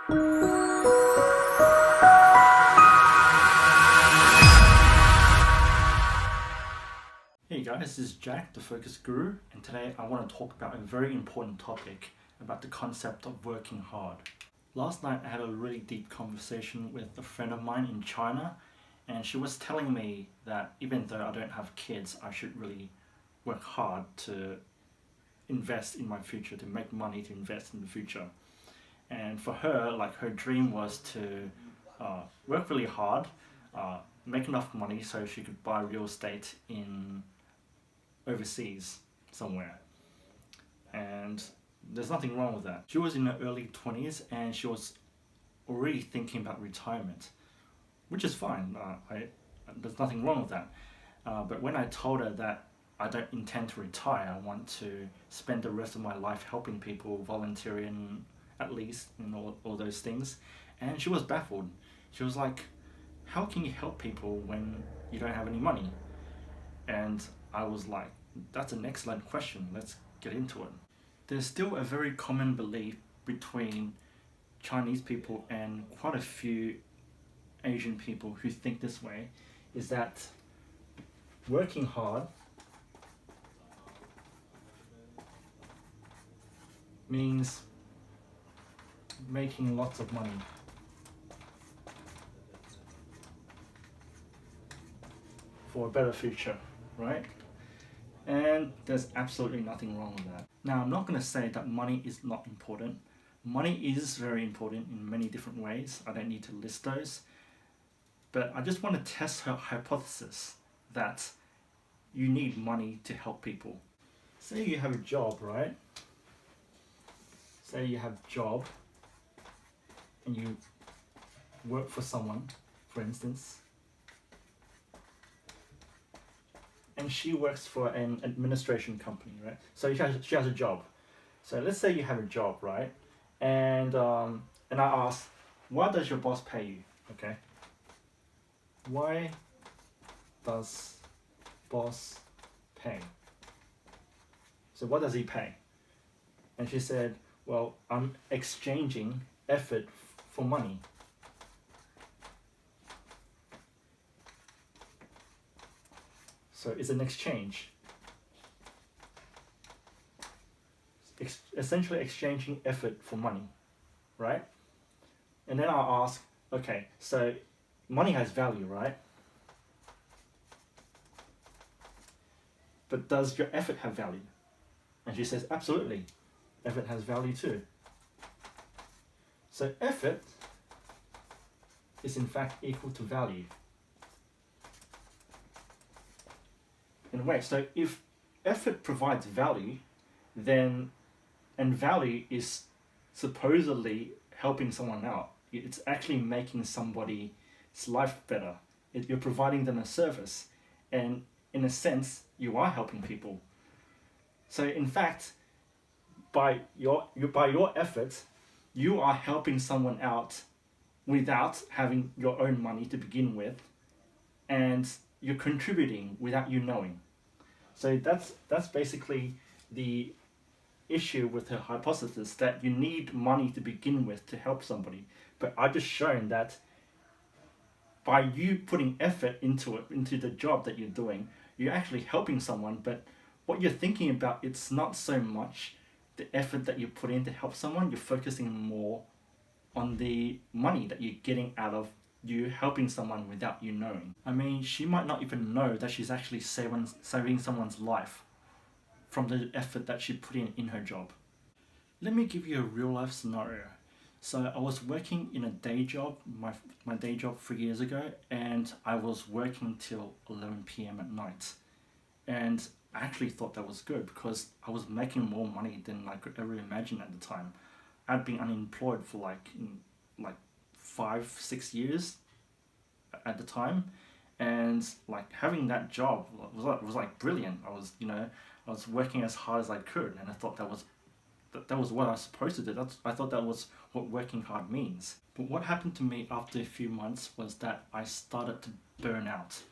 Hey guys, this is Jack, the Focus Guru, and today I want to talk about a very important topic about the concept of working hard. Last night I had a really deep conversation with a friend of mine in China, and she was telling me that even though I don't have kids, I should really work hard to invest in my future, to make money to invest in the future. And for her, like, her dream was to work really hard, make enough money so she could buy real estate in overseas somewhere. And there's nothing wrong with that. She was in her early 20s and she was already thinking about retirement, which is fine. There's nothing wrong with that. But when I told her that I don't intend to retire, I want to spend the rest of my life helping people, volunteering at least, and all those things, and she was baffled. She was like, how can you help people when you don't have any money? And I was like, that's an excellent question, let's get into it. There's still a very common belief between Chinese people and quite a few Asian people who think this way, is that working hard means making lots of money. For a better future, right? And there's absolutely nothing wrong with that. Now, I'm not going to say that money is not important. Money is very important in many different ways. I don't need to list those. But I just want to test her hypothesis that you need money to help people. Say you have a job, right? Say you have a job and you work for someone, for instance, and she works for an administration company, right? So she has a job. So let's say you have a job, right? And I ask, why does your boss pay you? Okay. Why does boss pay? So what does he pay? And she said, well, I'm exchanging effort for money. So it's an exchange. Essentially exchanging effort for money, right? And then I'll ask, okay, so money has value, right? But does your effort have value? And she says, absolutely, effort has value too. So effort is in fact equal to value. In a way, so if effort provides value, then, and value is supposedly helping someone out, it's actually making somebody's life better. You're providing them a service, and in a sense, you are helping people. So in fact, by your efforts, you are helping someone out without having your own money to begin with, and you're contributing without you knowing. So that's basically the issue with her hypothesis, that you need money to begin with to help somebody. But I've just shown that by you putting effort into the job that you're doing, you're actually helping someone. But what you're thinking about, it's not so much the effort that you put in to help someone, you're focusing more on the money that you're getting out of you helping someone without you knowing. I mean, she might not even know that she's actually saving someone's life from the effort that she put in her job. Let me give you a real life scenario. So I was working in a day job, my day job 3 years ago, and I was working till 11 p.m. at night. And I actually thought that was good because I was making more money than I could ever imagine at the time. I'd been unemployed for like 5-6 years at the time, and like having that job was like brilliant. I was working as hard as I could, and I thought that was what I was supposed to do. I thought that was what working hard means. But what happened to me after a few months was that I started to burn out,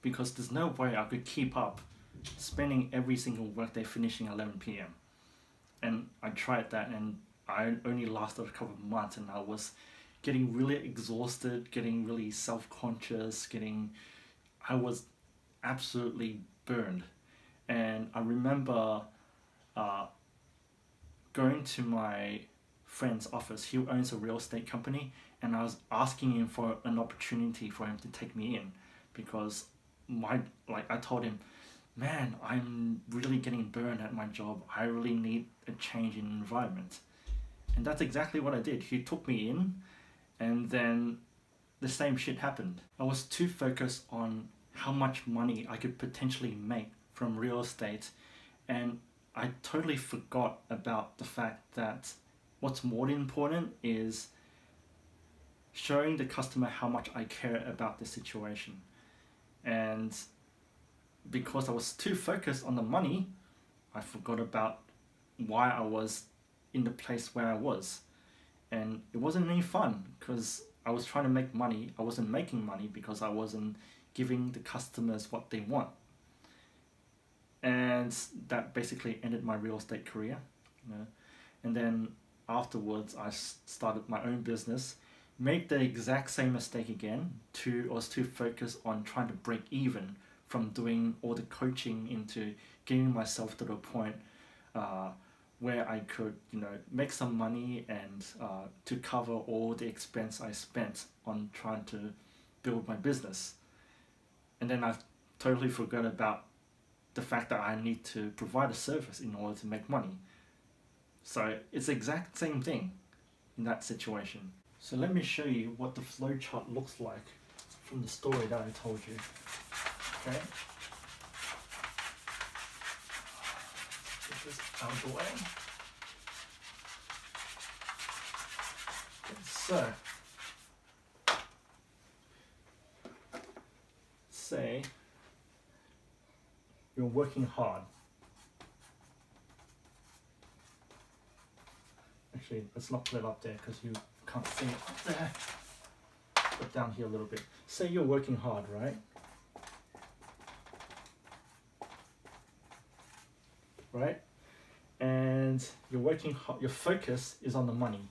because there's no way I could keep up spending every single workday finishing 11 p.m. And I tried that, and I only lasted a couple of months, and I was getting really exhausted, getting really self-conscious, I was absolutely burned. And I remember uh, going to my friend's office. He owns a real estate company, and I was asking him for an opportunity for him to take me in, because I told him, man, I'm really getting burned at my job. I really need a change in environment. And that's exactly what I did. He took me in, and then the same shit happened. I was too focused on how much money I could potentially make from real estate, and I totally forgot about the fact that what's more important is showing the customer how much I care about the situation. And because I was too focused on the money, I forgot about why I was in the place where I was. And it wasn't any fun, because I was trying to make money. I wasn't making money because I wasn't giving the customers what they want. And that basically ended my real estate career. You know? And then afterwards, I started my own business, made the exact same mistake again. I was too focused on trying to break even from doing all the coaching into getting myself to the point where I could, make some money and to cover all the expense I spent on trying to build my business. And then I totally forgot about the fact that I need to provide a service in order to make money. So it's the exact same thing in that situation. So let me show you what the flow chart looks like from the story that I told you. Okay. Get this out of the way. Okay, so, say you're working hard. Actually, let's not put it up there because you can't see it up there. Put down here a little bit. Say you're working hard, right? Right? And you're working hard, your focus is on the money.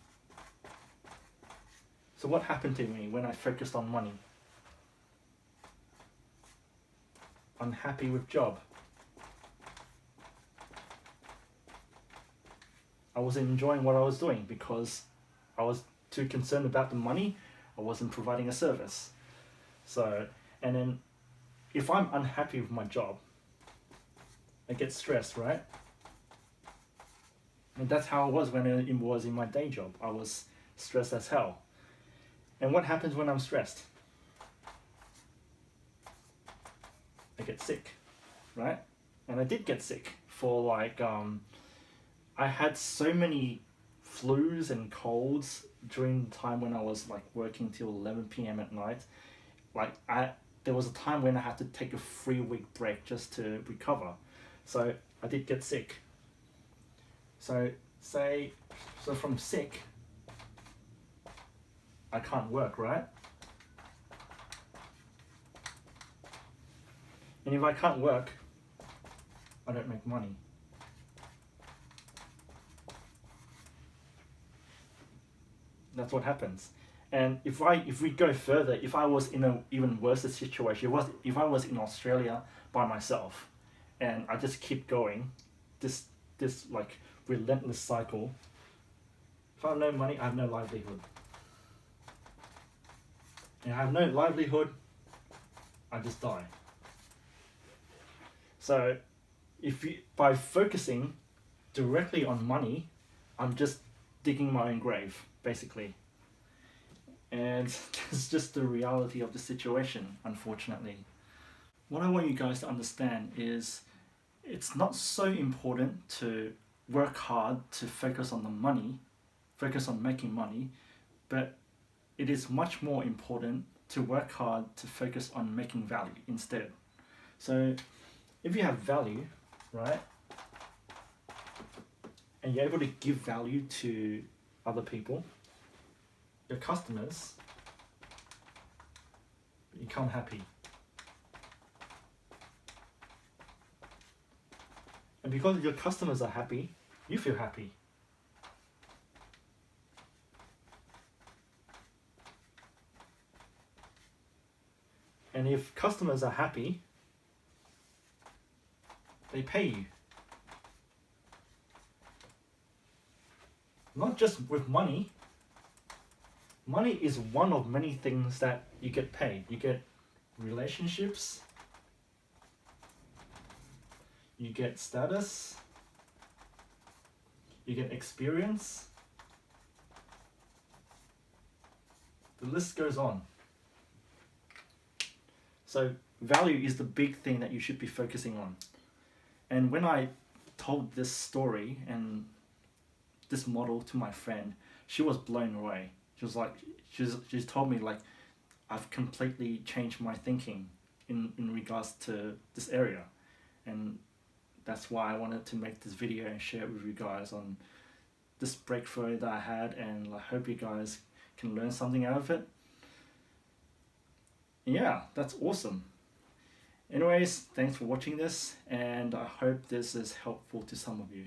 So what happened to me when I focused on money? Unhappy with job. I wasn't enjoying what I was doing because I was too concerned about the money. I wasn't providing a service. So, and then if I'm unhappy with my job, I get stressed, right? And that's how it was when it was in my day job. I was stressed as hell. And what happens when I'm stressed? I get sick, right? And I did get sick for I had so many flus and colds during the time when I was working till 11 p.m. at night. There was a time when I had to take a 3-week break just to recover. So I did get sick. So from sick, I can't work, right? And if I can't work, I don't make money. That's what happens. And if we go further, if I was in an even worse situation, if I was in Australia by myself, and I just keep going, this relentless cycle. If I have no money, I have no livelihood. And I have no livelihood, I just die. So, by focusing directly on money, I'm just digging my own grave, basically. And that's just the reality of the situation, unfortunately. What I want you guys to understand is it's not so important to work hard to focus on the money, focus on making money, but it is much more important to work hard to focus on making value instead. So if you have value, right, and you're able to give value to other people, your customers, you become happy. And because your customers are happy, you feel happy. And if customers are happy, they pay you. Not just with money. Money is one of many things that you get paid. You get relationships, you get status, you get experience. The list goes on. So value is the big thing that you should be focusing on. And when I told this story and this model to my friend, she was blown away. She was like, she's told me like, I've completely changed my thinking in regards to this area. And that's why I wanted to make this video and share it with you guys on this breakthrough that I had, and I hope you guys can learn something out of it. Yeah, that's awesome. Anyways, thanks for watching this, and I hope this is helpful to some of you.